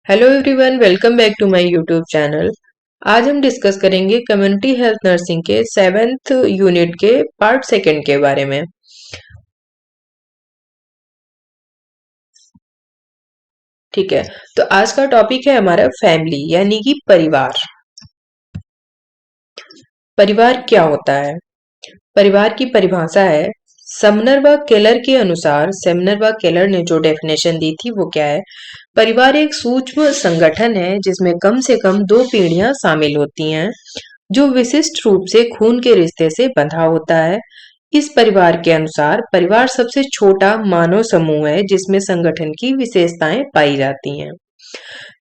Hello everyone, welcome back to my YouTube channel. आज हम discuss करेंगे कम्युनिटी हेल्थ नर्सिंग के 7th यूनिट के पार्ट सेकंड के बारे में। ठीक है, तो आज का टॉपिक है हमारा फैमिली यानी कि परिवार। परिवार क्या होता है? परिवार की परिभाषा है समनर व केलर के अनुसार। सेमनर व केलर ने जो डेफिनेशन दी थी वो क्या है? परिवार एक सूक्ष्म संगठन है जिसमें कम से कम दो पीढ़ियां शामिल होती हैं, जो विशिष्ट रूप से खून के रिश्ते से बंधा होता है। इस परिवार के अनुसार परिवार सबसे छोटा मानव समूह है जिसमें संगठन की विशेषताएं पाई जाती हैं।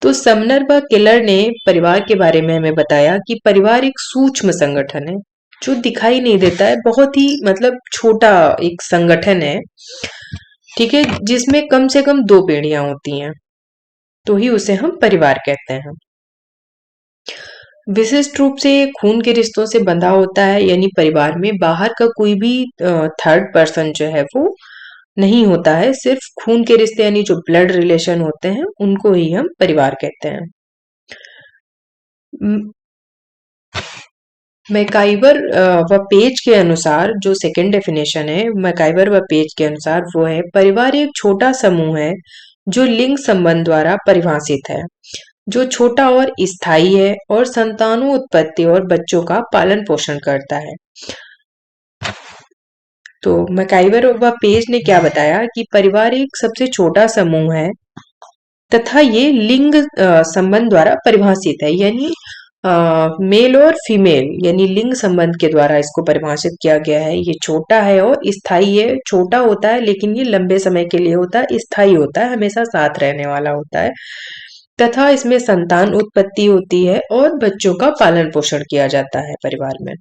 तो समनर व किलर ने परिवार के बारे में हमें बताया कि परिवार एक सूक्ष्म संगठन है जो दिखाई नहीं देता है, बहुत ही मतलब छोटा एक संगठन है। ठीक है, जिसमें कम से कम दो पीढ़ियां होती हैं, तो ही उसे हम परिवार कहते हैं। विशिष्ट रूप से खून के रिश्तों से बंधा होता है, यानी परिवार में बाहर का कोई भी थर्ड पर्सन जो है वो नहीं होता है। सिर्फ खून के रिश्ते यानी जो ब्लड रिलेशन होते हैं उनको ही हम परिवार कहते हैं। मैकाइवर व पेज के अनुसार जो सेकंड डेफिनेशन है मैकाइवर व पेज के अनुसार वो है परिवार एक छोटा समूह है जो लिंग संबंध द्वारा परिभाषित है, जो छोटा और स्थायी है और संतानों उत्पत्ति और बच्चों का पालन पोषण करता है। तो मैकाइवर व पेज ने क्या बताया कि परिवार एक सबसे छोटा समूह है तथा ये लिंग संबंध द्वारा परिभाषित है, यानी मेल और फीमेल यानी लिंग संबंध के द्वारा इसको परिभाषित किया गया है। ये छोटा है और स्थायी है। छोटा होता है लेकिन ये लंबे समय के लिए होता है, स्थायी होता है, हमेशा साथ रहने वाला होता है तथा इसमें संतान उत्पत्ति होती है और बच्चों का पालन पोषण किया जाता है परिवार में।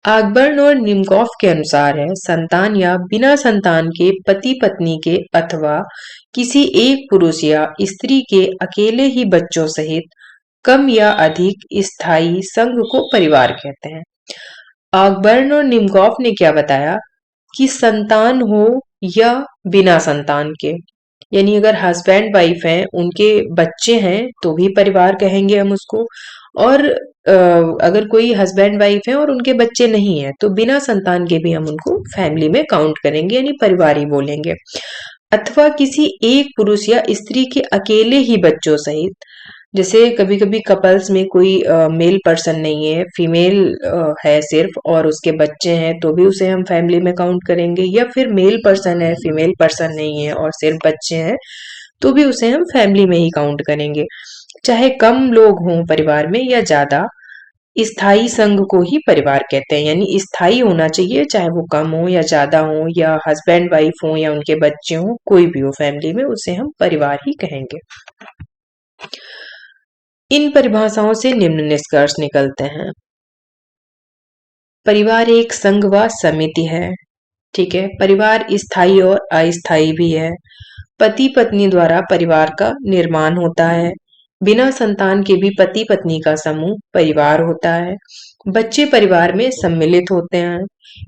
आगबर्न और निमकॉफ के अनुसार है संतान या बिना संतान के पति पत्नी के अथवा किसी एक पुरुष या स्त्री के अकेले ही बच्चों सहित कम या अधिक स्थायी संघ को परिवार कहते हैं। आगबर्न और निमकॉफ ने क्या बताया कि संतान हो या बिना संतान के, यानी अगर हस्बैंड वाइफ हैं उनके बच्चे हैं तो भी परिवार कहेंगे हम उसको, और अगर कोई हस्बैंड वाइफ है और उनके बच्चे नहीं है तो बिना संतान के भी हम उनको फैमिली में काउंट करेंगे, यानी परिवार ही बोलेंगे। अथवा किसी एक पुरुष या स्त्री के अकेले ही बच्चों सहित, जैसे कभी कभी कपल्स में कोई मेल पर्सन नहीं है, फीमेल है सिर्फ और उसके बच्चे हैं तो भी उसे हम फैमिली में काउंट करेंगे, या फिर मेल पर्सन है फीमेल पर्सन नहीं है और सिर्फ बच्चे हैं तो भी उसे हम फैमिली में ही काउंट करेंगे। चाहे कम लोग हों परिवार में या ज्यादा, स्थायी संघ को ही परिवार कहते हैं, यानी स्थायी होना चाहिए, चाहे वो कम हो या ज्यादा हो या हस्बैंड वाइफ हो या उनके बच्चे हो, कोई भी हो फैमिली में, उसे हम परिवार ही कहेंगे। इन परिभाषाओं से निम्न निष्कर्ष निकलते हैं। परिवार एक संघ व समिति है। ठीक है, परिवार स्थायी और अस्थायी भी है। पति पत्नी द्वारा परिवार का निर्माण होता है। बिना संतान के भी पति पत्नी का समूह परिवार होता है। बच्चे परिवार में सम्मिलित होते हैं।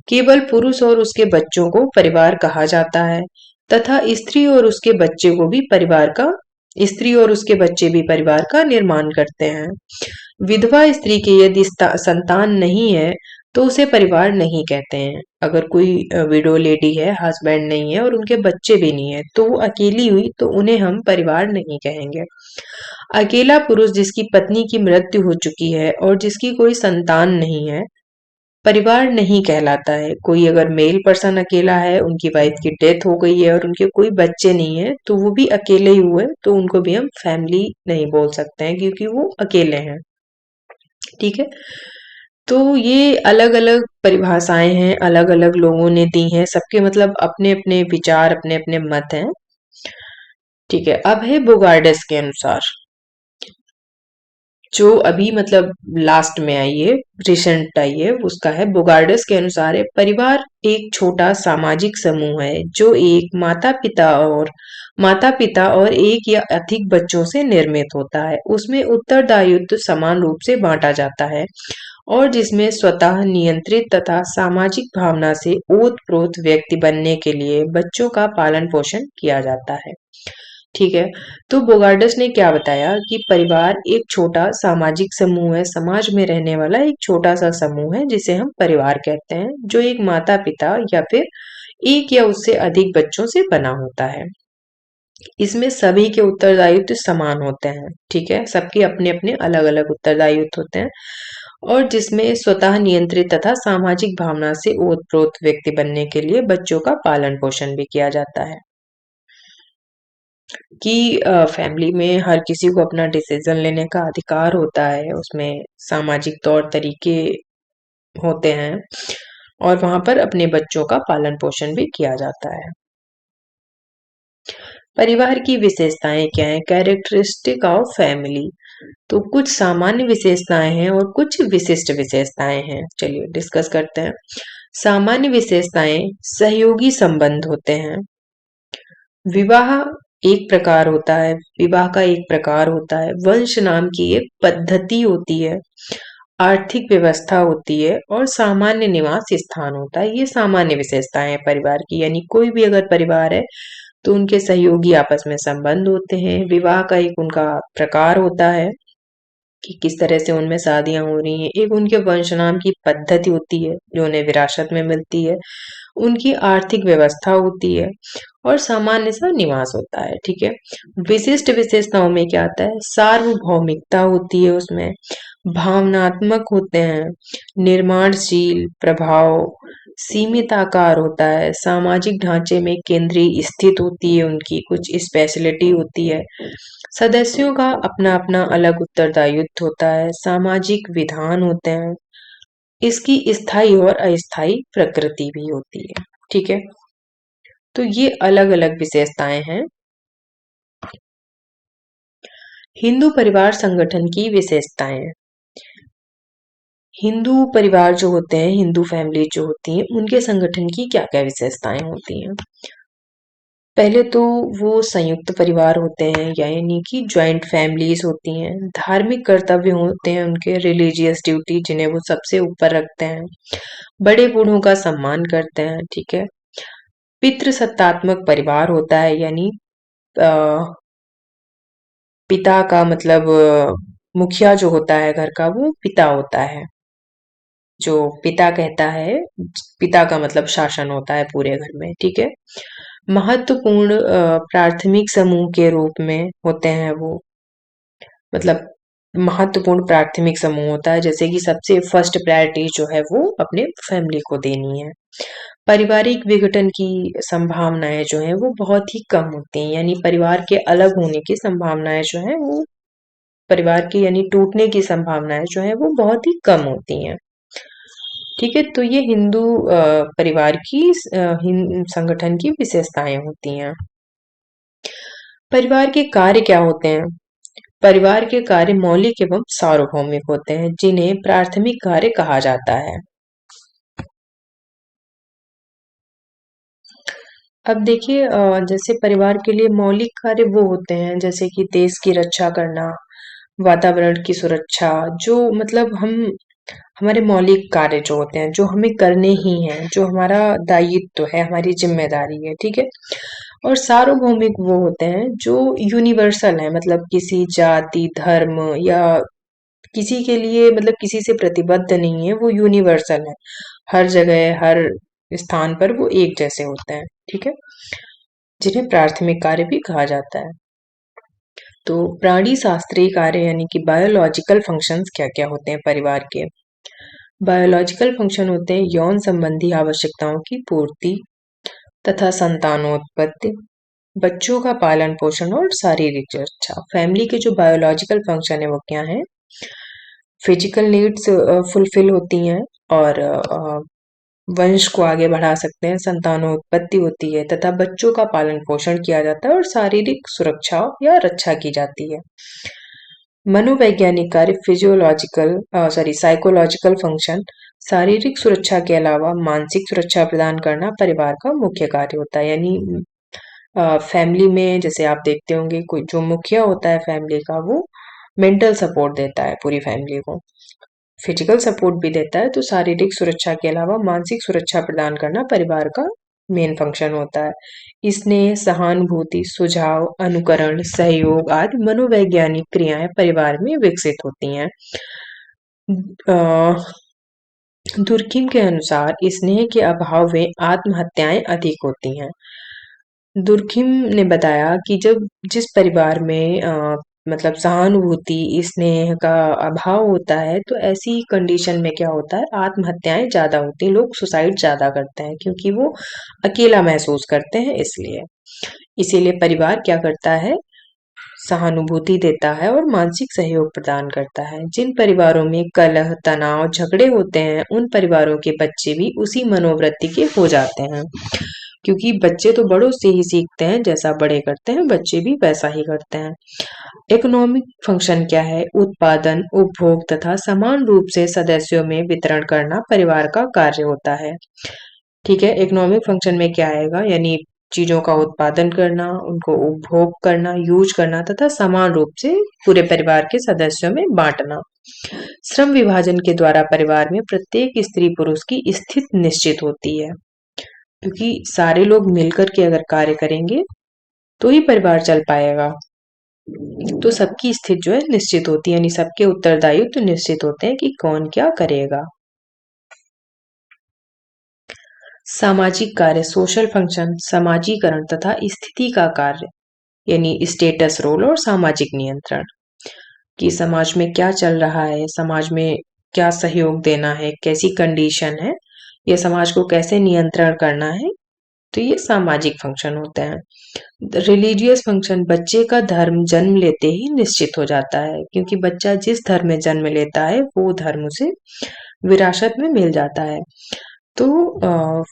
केवल पुरुष और उसके बच्चों को परिवार कहा जाता है तथा स्त्री और उसके बच्चे भी परिवार का निर्माण करते हैं। विधवा स्त्री के यदि संतान नहीं है तो उसे परिवार नहीं कहते हैं। अगर कोई विडो लेडी है, हस्बैंड नहीं है और उनके बच्चे भी नहीं है तो वो अकेली हुई तो उन्हें हम परिवार नहीं कहेंगे। अकेला पुरुष जिसकी पत्नी की मृत्यु हो चुकी है और जिसकी कोई संतान नहीं है परिवार नहीं कहलाता है। कोई अगर मेल पर्सन अकेला है, उनकी वाइफ की डेथ हो गई है और उनके कोई बच्चे नहीं है तो वो भी अकेले ही हुए तो उनको भी हम फैमिली नहीं बोल सकते हैं क्योंकि वो अकेले हैं। ठीक है, तो ये अलग अलग परिभाषाएं हैं, अलग अलग लोगों ने दी हैं, सबके मतलब अपने अपने विचार अपने अपने मत हैं। ठीक है, अब है बोगार्डस के अनुसार, जो अभी मतलब लास्ट में आई है, रिसेंट आई है, उसका है बोगार्डस के अनुसार है परिवार एक छोटा सामाजिक समूह है जो एक माता पिता और एक या अधिक बच्चों से निर्मित होता है। उसमें उत्तरदायित्व समान रूप से बांटा जाता है और जिसमें स्वतः नियंत्रित तथा सामाजिक भावना से ओत प्रोत व्यक्ति बनने के लिए बच्चों का पालन पोषण किया जाता है। ठीक है। तो बोगार्डस ने क्या बताया कि परिवार एक छोटा सामाजिक समूह है, समाज में रहने वाला एक छोटा सा समूह है जिसे हम परिवार कहते हैं, जो एक माता पिता या फिर एक या उससे अधिक बच्चों से बना होता है। इसमें सभी के उत्तरदायित्व समान होते हैं, ठीक है, सबके अपने अपने अलग अलग उत्तरदायित्व होते हैं, और जिसमें स्वतः नियंत्रित तथा सामाजिक भावना से ओतप्रोत व्यक्ति बनने के लिए बच्चों का पालन पोषण भी किया जाता है। कि फैमिली में हर किसी को अपना डिसीजन लेने का अधिकार होता है, उसमें सामाजिक तौर तरीके होते हैं और वहां पर अपने बच्चों का पालन पोषण भी किया जाता है। परिवार की विशेषताएं क्या है? Characteristic of family. तो कुछ सामान्य विशेषताएं हैं और कुछ विशिष्ट विशेषताएं हैं, चलिए डिस्कस करते हैं। सामान्य विशेषताएं सहयोगी संबंध होते हैं। विवाह एक प्रकार होता है, विवाह का एक प्रकार होता है। वंश नाम की एक पद्धति होती है। आर्थिक व्यवस्था होती है और सामान्य निवास स्थान होता है। ये सामान्य विशेषताएं हैं परिवार की, यानी कोई भी अगर परिवार है तो उनके सहयोगी आपस में संबंध होते हैं। विवाह का एक उनका प्रकार होता है कि किस तरह से उनमें शादियां हो रही हैं। एक उनके वंश नाम की पद्धति होती है जो उन्हें विरासत में मिलती है। उनकी आर्थिक व्यवस्था होती है और सामान्य सा निवास होता है, ठीक है। विशिष्ट विशेषताओं में क्या आता है? सार्वभौमिकता होती है, उसमें भावनात्मक होते हैं, निर्माणशील प्रभाव, सीमित आकार होता है, सामाजिक ढांचे में केंद्रीय स्थित होती है, उनकी कुछ स्पेशलिटी होती है, सदस्यों का अपना अपना अलग उत्तरदायित्व होता है, सामाजिक विधान होते हैं, इसकी स्थायी और अस्थायी प्रकृति भी होती है, ठीक है। तो ये अलग अलग विशेषताएं हैं। हिंदू परिवार संगठन की विशेषताएं। हिंदू परिवार जो होते हैं, हिंदू फैमिली जो होती हैं, उनके संगठन की क्या क्या विशेषताएं होती हैं? पहले तो वो संयुक्त परिवार होते हैं, यानी कि ज्वाइंट फैमिलीज होती हैं। धार्मिक कर्तव्य होते हैं उनके, रिलीजियस ड्यूटी, जिन्हें वो सबसे ऊपर रखते हैं। बड़े बूढ़ों का सम्मान करते हैं, ठीक है। पितृसत्तात्मक परिवार होता है, यानी अ, पिता का मतलब मुखिया जो होता है घर का, वो पिता होता है। जो पिता कहता है, पिता का मतलब शासन होता है पूरे घर में, ठीक है। महत्वपूर्ण प्राथमिक समूह के रूप में होते हैं वो, मतलब महत्वपूर्ण प्राथमिक समूह होता है, जैसे कि सबसे फर्स्ट प्रायोरिटी जो है वो अपने फैमिली को देनी है। पारिवारिक विघटन की संभावनाएं जो है वो बहुत ही कम होती हैं, यानी परिवार के अलग होने की संभावनाएं जो है वो, परिवार की यानी टूटने की संभावनाएं जो है वो बहुत ही कम होती हैं, ठीक है। तो ये हिंदू परिवार की संगठन की विशेषताएं होती हैं। परिवार के कार्य क्या होते हैं? परिवार के कार्य मौलिक एवं सार्वभौमिक होते हैं, जिन्हें प्राथमिक कार्य कहा जाता है। अब देखिए, जैसे परिवार के लिए मौलिक कार्य वो होते हैं जैसे कि देश की रक्षा करना, वातावरण की सुरक्षा, जो मतलब हम, हमारे मौलिक कार्य जो होते हैं जो हमें करने ही हैं, जो हमारा दायित्व है, हमारी जिम्मेदारी है, ठीक है। और सार्वभौमिक वो होते हैं जो यूनिवर्सल है, मतलब किसी जाति धर्म या किसी के लिए, मतलब किसी से प्रतिबद्ध नहीं है, वो यूनिवर्सल है, हर जगह हर स्थान पर वो एक जैसे होते हैं, ठीक है, जिन्हें प्राथमिक कार्य भी कहा जाता है। तो प्राणी शास्त्रीय कार्य यानी कि बायोलॉजिकल फंक्शंस क्या क्या होते हैं परिवार के? बायोलॉजिकल फंक्शन होते हैं यौन संबंधी आवश्यकताओं की पूर्ति तथा संतानोत्पत्ति, बच्चों का पालन पोषण और शारीरिक रक्षा। फैमिली के जो बायोलॉजिकल फंक्शन है वो क्या है? फिजिकल नीड्स फुलफिल होती हैं और वंश को आगे बढ़ा सकते हैं, संतानोत्पत्ति होती है तथा बच्चों का पालन पोषण किया जाता है और शारीरिक सुरक्षा या रक्षा की जाती है। मनोवैज्ञानिक कार्य फिजियोलॉजिकल सॉरी साइकोलॉजिकल फंक्शन, शारीरिक सुरक्षा के अलावा मानसिक सुरक्षा प्रदान करना परिवार का मुख्य कार्य होता है। यानी फैमिली में जैसे आप देखते होंगे, कोई जो मुखिया होता है फैमिली का, वो मेंटल सपोर्ट देता है पूरी फैमिली को, फिजिकल सपोर्ट भी देता है, तो शारीरिक सुरक्षा के अलावा मानसिक सुरक्षा प्रदान करना परिवार का मेन फंक्शन होता है। स्नेह, सहानुभूति, सुझाव, अनुकरण, सहयोग आदि मनोवैज्ञानिक क्रियाएं परिवार में विकसित होती हैं। दुर्किम के अनुसार स्नेह के अभाव में आत्महत्याएं अधिक होती हैं। दुर्किम ने बताया कि जब जिस परिवार में मतलब सहानुभूति, स्नेह का अभाव होता है, तो ऐसी कंडीशन में क्या होता है, आत्महत्याएं ज्यादा होती हैं, लोग सुसाइड ज्यादा करते हैं क्योंकि वो अकेला महसूस करते हैं इसलिए। इसीलिए परिवार क्या करता है, सहानुभूति देता है और मानसिक सहयोग प्रदान करता है। जिन परिवारों में कलह, तनाव, झगड़े होते हैं, उन परिवारों के बच्चे भी उसी मनोवृत्ति के हो जाते हैं। क्योंकि बच्चे तो बड़ों से ही सीखते हैं, जैसा बड़े करते हैं बच्चे भी वैसा ही करते हैं। इकोनॉमिक फंक्शन क्या है? उत्पादन, उपभोग तथा समान रूप से सदस्यों में वितरण करना परिवार का कार्य होता है। ठीक है, इकोनॉमिक फंक्शन में क्या आएगा, यानी चीजों का उत्पादन करना, उनको उपभोग करना, यूज करना तथा समान रूप से पूरे परिवार के सदस्यों में बांटना। श्रम विभाजन के द्वारा परिवार में प्रत्येक स्त्री पुरुष की स्थिति निश्चित होती है, क्योंकि सारे लोग मिलकर के अगर कार्य करेंगे तो ही परिवार चल पाएगा। तो सबकी स्थिति जो है निश्चित होती है, यानी सबके उत्तरदायित्व तो निश्चित होते हैं कि कौन क्या करेगा। सामाजिक कार्य, सोशल फंक्शन, समाजीकरण तथा स्थिति का कार्य, यानी स्टेटस रोल और सामाजिक नियंत्रण, कि समाज में क्या चल रहा है, समाज में क्या सहयोग देना है, कैसी कंडीशन है, या समाज को कैसे नियंत्रण करना है, तो ये सामाजिक फंक्शन होते हैं। रिलीजियस फंक्शन, बच्चे का धर्म जन्म लेते ही निश्चित हो जाता है, क्योंकि बच्चा जिस धर्म में जन्म लेता है वो धर्म उसे विरासत में मिल जाता है। तो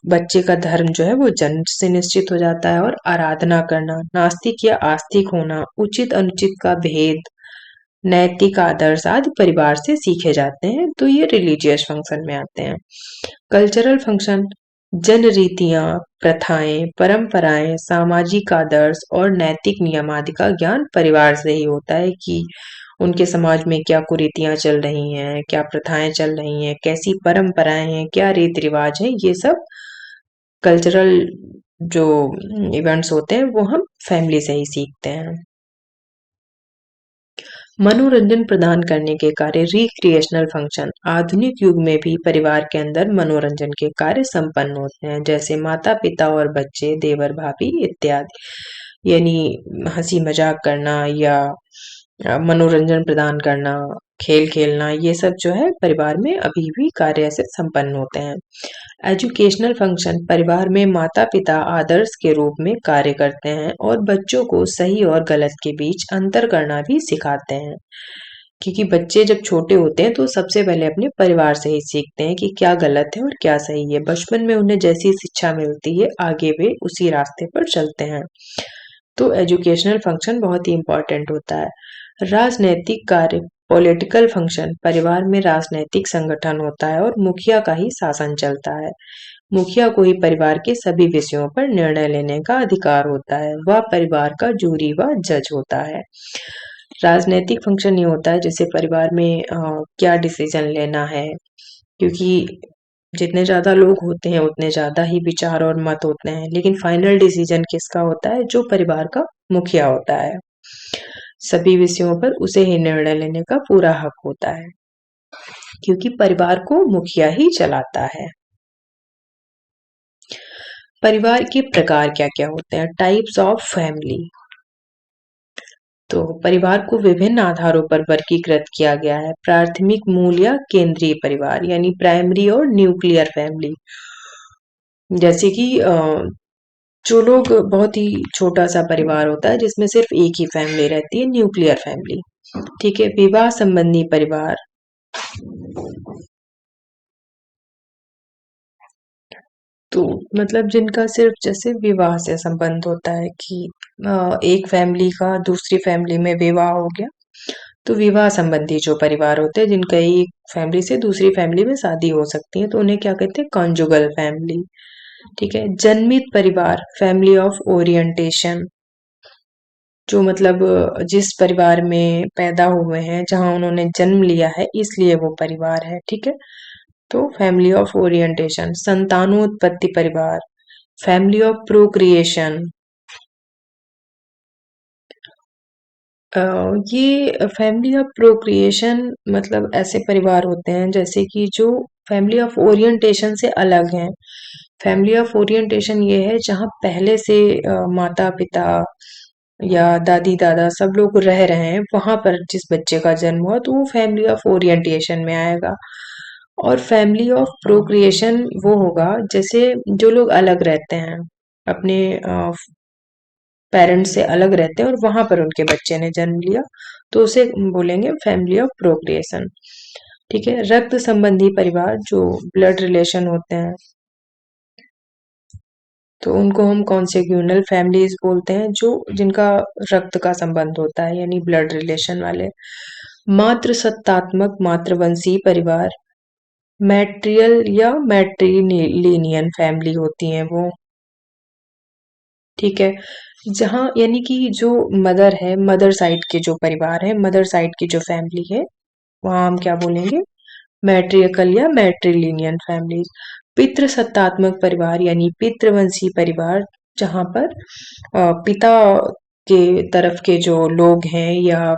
बच्चे का धर्म जो है वो जन्म से निश्चित हो जाता है। और आराधना करना, नास्तिक या आस्तिक होना, उचित अनुचित का भेद, नैतिक आदर्श आदि परिवार से सीखे जाते हैं, तो ये रिलीजियस फंक्शन में आते हैं। कल्चरल फंक्शन, जन रीतियां, प्रथाएं, परंपराएं, सामाजिक आदर्श और नैतिक नियम आदि का ज्ञान परिवार से ही होता है, कि उनके समाज में क्या कुरीतियां चल रही हैं, क्या प्रथाएं चल रही हैं, कैसी परंपराएं हैं, क्या रीति रिवाज है, ये सब कल्चरल जो इवेंट्स होते हैं वो हम फैमिली से ही सीखते हैं। मनोरंजन प्रदान करने के कार्य, रिक्रिएशनल फंक्शन, आधुनिक युग में भी परिवार के अंदर मनोरंजन के कार्य संपन्न होते हैं, जैसे माता पिता और बच्चे, देवर भाभी इत्यादि। यानी हंसी मजाक करना या मनोरंजन प्रदान करना, खेल खेलना, ये सब जो है परिवार में अभी भी कार्य ऐसे संपन्न होते हैं। एजुकेशनल फंक्शन, परिवार में माता पिता आदर्श के रूप में कार्य करते हैं और बच्चों को सही और गलत के बीच अंतर करना भी सिखाते हैं, क्योंकि बच्चे जब छोटे होते हैं तो सबसे पहले अपने परिवार से ही सीखते हैं कि क्या गलत है और क्या सही है। बचपन में उन्हें जैसी शिक्षा मिलती है आगे वे उसी रास्ते पर चलते हैं। तो एजुकेशनल फंक्शन बहुत ही इंपॉर्टेंट होता है। राजनैतिक कार्य, पॉलिटिकल फंक्शन, परिवार में राजनैतिक संगठन होता है और मुखिया का ही शासन चलता है। मुखिया को ही परिवार के सभी विषयों पर निर्णय लेने का अधिकार होता है, वह परिवार का जूरी व जज होता है। राजनैतिक फंक्शन ये होता है जैसे परिवार में क्या डिसीजन लेना है, क्योंकि जितने ज्यादा लोग होते हैं उतने ज्यादा ही विचार और मत होते हैं, लेकिन फाइनल डिसीजन किसका होता है, जो परिवार का मुखिया होता है। सभी विषयों पर उसे ही निर्णय लेने का पूरा हक होता है, क्योंकि परिवार को मुखिया ही चलाता है। परिवार के प्रकार क्या क्या होते हैं? Types of family. तो परिवार को विभिन्न आधारों पर वर्गीकृत किया गया है। प्राथमिक मूल या केंद्रीय परिवार, यानी प्राइमरी और न्यूक्लियर फैमिली। जैसे कि जो लोग बहुत ही छोटा सा परिवार होता है जिसमें सिर्फ एक ही फैमिली रहती है, न्यूक्लियर फैमिली। ठीक है। विवाह संबंधी परिवार, तो मतलब जिनका सिर्फ जैसे विवाह से संबंध होता है, कि एक फैमिली का दूसरी फैमिली में विवाह हो गया, तो विवाह संबंधी जो परिवार होते हैं जिनका एक फैमिली से दूसरी फैमिली में शादी हो सकती है, तो उन्हें क्या कहते हैं? Conjugal family. ठीक है। जन्मित परिवार, फैमिली ऑफ ओरिएंटेशन, जो मतलब जिस परिवार में पैदा हुए हैं, जहां उन्होंने जन्म लिया है, इसलिए वो परिवार है। ठीक है। तो फैमिली ऑफ ओरिएंटेशन। संतानोत्पत्ति परिवार, फैमिली ऑफ प्रोक्रिएशन। ये फैमिली ऑफ प्रोक्रिएशन मतलब ऐसे परिवार होते हैं जैसे कि जो फैमिली ऑफ ओरिएंटेशन से अलग हैं। फैमिली ऑफ ओरिएंटेशन ये है जहाँ पहले से माता पिता या दादी दादा सब लोग रह रहे हैं, वहां पर जिस बच्चे का जन्म हुआ तो वो फैमिली ऑफ ओरिएंटेशन में आएगा। और फैमिली ऑफ प्रोक्रिएशन वो होगा जैसे जो लोग अलग रहते हैं, अपने पेरेंट्स से अलग रहते हैं और वहां पर उनके बच्चे ने जन्म लिया, तो उसे बोलेंगे फैमिली ऑफ प्रोक्रिएशन। ठीक है। रक्त संबंधी परिवार जो ब्लड रिलेशन होते हैं, तो उनको हम कॉन्सेग्यूनल फैमिलीज बोलते हैं, जो जिनका रक्त का संबंध होता है यानी ब्लड रिलेशन वाले। मातृ सत्तात्मक मातृवंशीय परिवार, मैट्रियल या मैट्रिलिनियन फैमिली होती हैं वो। ठीक है। जहाँ यानी कि जो मदर है, मदर साइड के जो परिवार है, मदर साइड की जो फैमिली है, वहां हम क्या बोलेंगे, मैट्रियकल या मैट्रिलिनियन फैमिलीज। पितृ सत्तात्मक परिवार यानी पितृवंशी परिवार, जहां पर पिता के तरफ के जो लोग हैं या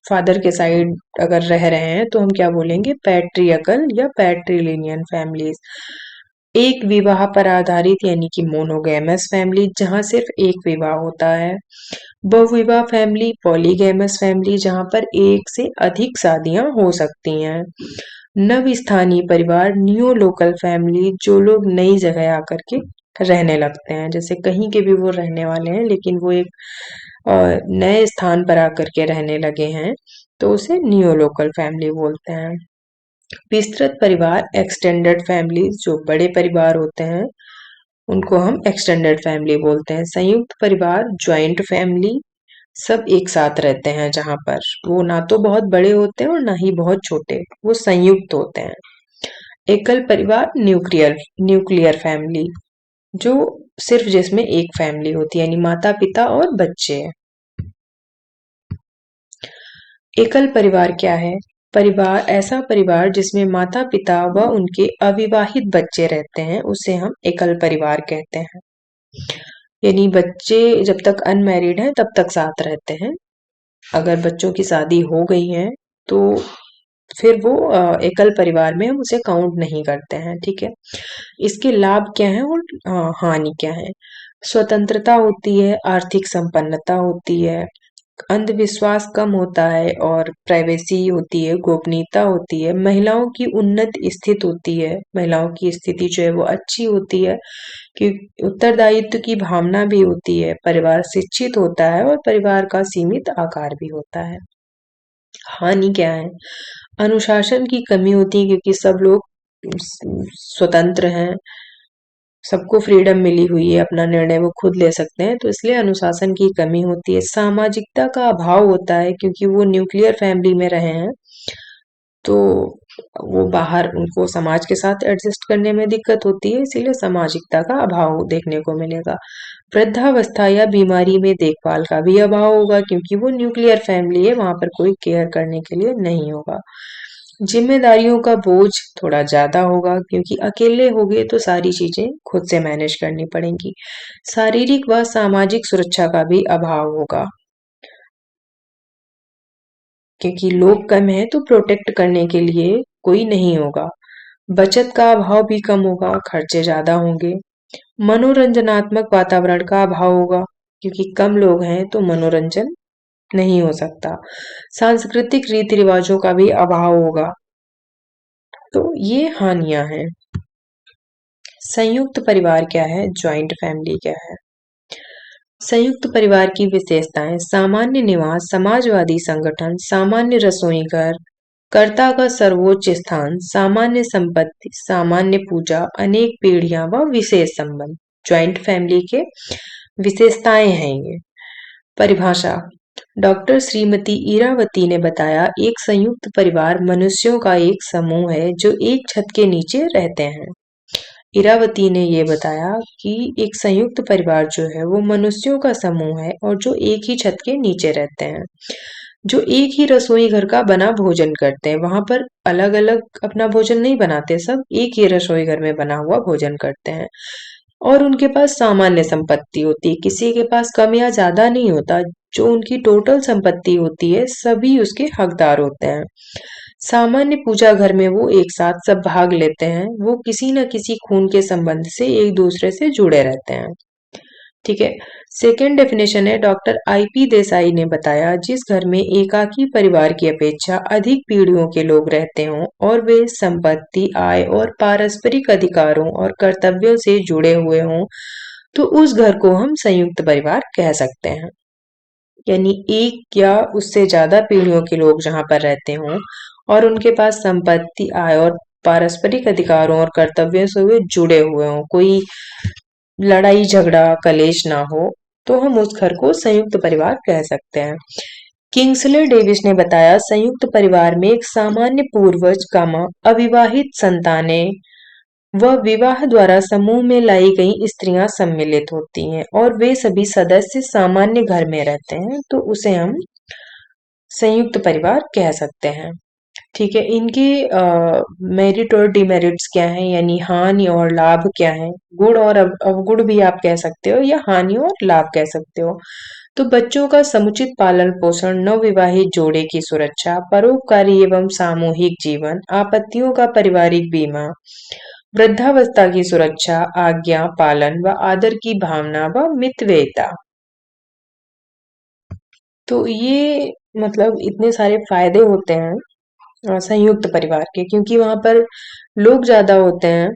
फादर के साइड अगर रह रहे हैं तो हम क्या बोलेंगे, पैट्रियकल या पैट्रिलिनियन फैमिलीज। एक विवाह पर आधारित यानी कि मोनोगैमस फैमिली, जहां सिर्फ एक विवाह होता है। बहुविवाह फैमिली, पॉलीगैमस फैमिली, जहां पर एक से अधिक शादियां हो सकती हैं। नव स्थानीय परिवार, न्यू लोकल फैमिली, जो लोग नई जगह आकर के रहने लगते हैं, जैसे कहीं के भी वो रहने वाले हैं लेकिन वो एक नए स्थान पर आकर के रहने लगे हैं, तो उसे न्यू लोकल फैमिली बोलते हैं। विस्तृत परिवार, एक्सटेंडेड फैमिली, जो बड़े परिवार होते हैं उनको हम एक्सटेंडेड फैमिली बोलते हैं। संयुक्त परिवार, ज्वाइंट फैमिली, सब एक साथ रहते हैं, जहां पर वो ना तो बहुत बड़े होते हैं और ना ही बहुत छोटे, वो संयुक्त होते हैं। एकल परिवार, न्यूक्लियर न्यूक्लियर फैमिली, जो सिर्फ जिसमें एक फैमिली होती है यानी माता पिता और बच्चे। एकल परिवार क्या है? परिवार, ऐसा परिवार जिसमें माता पिता व उनके अविवाहित बच्चे रहते हैं, उसे हम एकल परिवार कहते हैं। यानी बच्चे जब तक अनमैरिड हैं तब तक साथ रहते हैं, अगर बच्चों की शादी हो गई है तो फिर वो एकल परिवार में हम उसे काउंट नहीं करते हैं। ठीक है। इसके लाभ क्या हैं और हानि क्या है? स्वतंत्रता होती है, आर्थिक संपन्नता होती है, अंधविश्वास कम होता है और प्राइवेसी होती है, गोपनीयता होती है, महिलाओं की उन्नत स्थिति होती है, महिलाओं की स्थिति जो है वो अच्छी होती है, कि उत्तरदायित्व की भावना भी होती है, परिवार शिक्षित होता है और परिवार का सीमित आकार भी होता है। हानि क्या है? अनुशासन की कमी होती है, क्योंकि सब लोग स्वतंत्र हैं, सबको फ्रीडम मिली हुई है, अपना निर्णय वो खुद ले सकते हैं, तो इसलिए अनुशासन की कमी होती है। सामाजिकता का अभाव होता है, क्योंकि वो न्यूक्लियर फैमिली में रहे हैं, तो वो बाहर उनको समाज के साथ एडजस्ट करने में दिक्कत होती है, इसीलिए सामाजिकता का अभाव देखने को मिलेगा। वृद्धावस्था या बीमारी में देखभाल का भी अभाव होगा, क्योंकि वो न्यूक्लियर फैमिली है, वहां पर कोई केयर करने के लिए नहीं होगा। जिम्मेदारियों का बोझ थोड़ा ज्यादा होगा, क्योंकि अकेले होगे तो सारी चीजें खुद से मैनेज करनी पड़ेंगी। शारीरिक व सामाजिक सुरक्षा का भी अभाव होगा, क्योंकि लोग कम हैं तो प्रोटेक्ट करने के लिए कोई नहीं होगा। बचत का अभाव भी कम होगा, खर्चे ज्यादा होंगे। मनोरंजनात्मक वातावरण का अभाव होगा, क्योंकि कम लोग हैं तो मनोरंजन नहीं हो सकता। सांस्कृतिक रीति रिवाजों का भी अभाव होगा। तो ये हानियां हैं। संयुक्त परिवार क्या है, ज्वाइंट फैमिली क्या है? संयुक्त परिवार की विशेषताएं: सामान्य निवास, समाजवादी संगठन, सामान्य रसोई घर, कर्ता का सर्वोच्च स्थान, सामान्य संपत्ति, सामान्य पूजा, अनेक पीढ़ियां व विशेष संबंध। ज्वाइंट फैमिली के विशेषताएं हैं ये। परिभाषा: डॉक्टर श्रीमती इरावती ने बताया, एक संयुक्त परिवार मनुष्यों का एक समूह है जो एक छत के नीचे रहते हैं। इरावती ने ये बताया कि एक संयुक्त परिवार जो है वो मनुष्यों का समूह है और जो एक ही छत के नीचे रहते हैं, जो एक ही रसोई घर का बना भोजन करते हैं। वहां पर अलग अलग अपना भोजन नहीं बनाते, सब एक ही रसोई घर में बना हुआ भोजन करते हैं। और उनके पास सामान्य संपत्ति होती है, किसी के पास कम या ज्यादा नहीं होता। जो उनकी टोटल संपत्ति होती है सभी उसके हकदार होते हैं। सामान्य पूजा घर में वो एक साथ सब भाग लेते हैं, वो किसी न किसी खून के संबंध से एक दूसरे से जुड़े रहते हैं। ठीक है। सेकेंड डेफिनेशन है डॉक्टर आईपी देसाई ने बताया, जिस घर में एकाकी परिवार की अपेक्षा अधिक पीढ़ियों के लोग रहते हों और वे संपत्ति, आय और पारस्परिक अधिकारों और कर्तव्यों से जुड़े हुए हों, तो उस घर को हम संयुक्त परिवार कह सकते हैं। यानी एक या उससे ज्यादा पीढ़ियों के लोग जहां पर रहते हों और उनके पास संपत्ति, आय और पारस्परिक अधिकारों और कर्तव्यों से वे जुड़े हुए हों, कोई लड़ाई झगड़ा कलेश ना हो, तो हम उस घर को संयुक्त परिवार कह सकते हैं। किंग्सले डेविस ने बताया, संयुक्त परिवार में एक सामान्य पूर्वज अविवाहित संतानें व विवाह द्वारा समूह में लाई गई स्त्रियां सम्मिलित होती हैं और वे सभी सदस्य सामान्य घर में रहते हैं, तो उसे हम संयुक्त परिवार कह सकते हैं। ठीक है। इनके मेरिट और डिमेरिट्स क्या हैं, यानी हानि और लाभ क्या हैं, गुण और अवगुण भी आप कह सकते हो या हानि और लाभ कह सकते हो। तो बच्चों का समुचित पालन पोषण, नवविवाहित जोड़े की सुरक्षा, परोपकारी एवं सामूहिक जीवन, आपत्तियों का पारिवारिक बीमा, वृद्धावस्था की सुरक्षा, आज्ञा पालन व आदर की भावना व मितव्ययिता। तो ये मतलब इतने सारे फायदे होते हैं संयुक्त परिवार के, क्योंकि वहां पर लोग ज्यादा होते हैं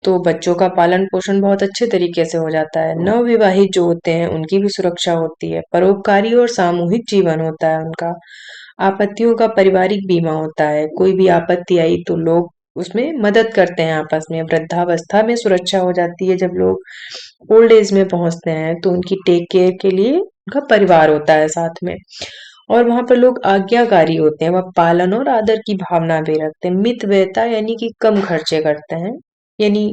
तो बच्चों का पालन पोषण बहुत अच्छे तरीके से हो जाता है। नवविवाहित जो होते हैं उनकी भी सुरक्षा होती है, परोपकारी और सामूहिक जीवन होता है उनका, आपत्तियों का पारिवारिक बीमा होता है, कोई भी आपत्ति आई तो लोग उसमें मदद करते हैं आपस में, वृद्धावस्था में सुरक्षा हो जाती है, जब लोग ओल्ड एज में पहुंचते हैं तो उनकी टेक केयर के लिए उनका परिवार होता है साथ में। और वहां पर लोग आज्ञाकारी होते हैं, वह पालन और आदर की भावना भी रखते हैं। मितव्ययिता यानी कि कम खर्चे करते हैं, यानी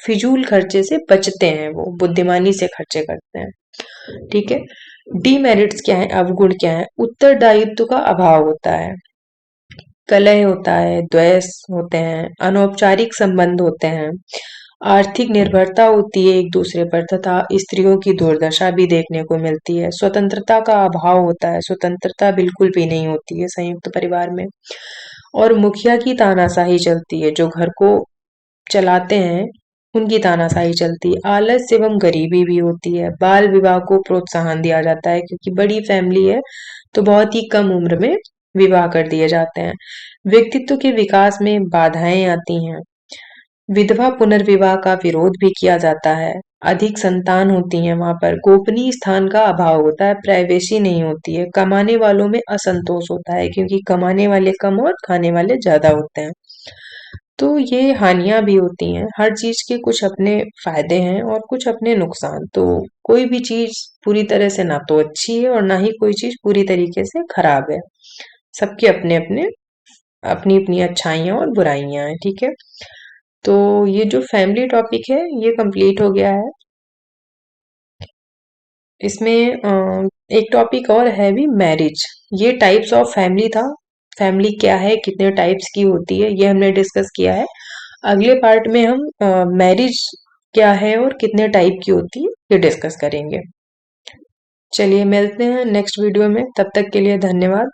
फिजूल खर्चे से बचते हैं, वो बुद्धिमानी से खर्चे करते हैं। ठीक है। डीमेरिट्स क्या है, अवगुण क्या है, उत्तरदायित्व का अभाव होता है, कलह होता है, द्वेष होते हैं, अनौपचारिक संबंध होते हैं, आर्थिक निर्भरता होती है एक दूसरे पर, तथा स्त्रियों की दुर्दशा भी देखने को मिलती है। स्वतंत्रता का अभाव होता है, स्वतंत्रता बिल्कुल भी नहीं होती है संयुक्त परिवार में। और मुखिया की तानाशाही चलती है, जो घर को चलाते हैं उनकी तानाशाही चलती है। आलस्य एवं गरीबी भी होती है, बाल विवाह को प्रोत्साहन दिया जाता है, क्योंकि बड़ी फैमिली है तो बहुत ही कम उम्र में विवाह कर दिए जाते हैं। व्यक्तित्व के विकास में बाधाएं आती हैं, विधवा पुनर्विवाह का विरोध भी किया जाता है, अधिक संतान होती है वहां पर, गोपनीय स्थान का अभाव होता है, प्राइवेसी नहीं होती है, कमाने वालों में असंतोष होता है, क्योंकि कमाने वाले कम और खाने वाले ज्यादा होते हैं। तो ये हानियां भी होती हैं, हर चीज के कुछ अपने फायदे हैं और कुछ अपने नुकसान। तो कोई भी चीज पूरी तरह से ना तो अच्छी है और ना ही कोई चीज पूरी तरीके से खराब है, सबके अपने अपने अपनी अपनी अच्छाइयाँ और बुराइयां हैं। ठीक है। तो ये जो फैमिली टॉपिक है ये कंप्लीट हो गया है। इसमें एक टॉपिक और है भी, मैरिज। ये टाइप्स ऑफ फैमिली था, फैमिली क्या है, कितने टाइप्स की होती है, ये हमने डिस्कस किया है। अगले पार्ट में हम मैरिज क्या है और कितने टाइप की होती है ये डिस्कस करेंगे। चलिए मिलते हैं नेक्स्ट वीडियो में, तब तक के लिए धन्यवाद।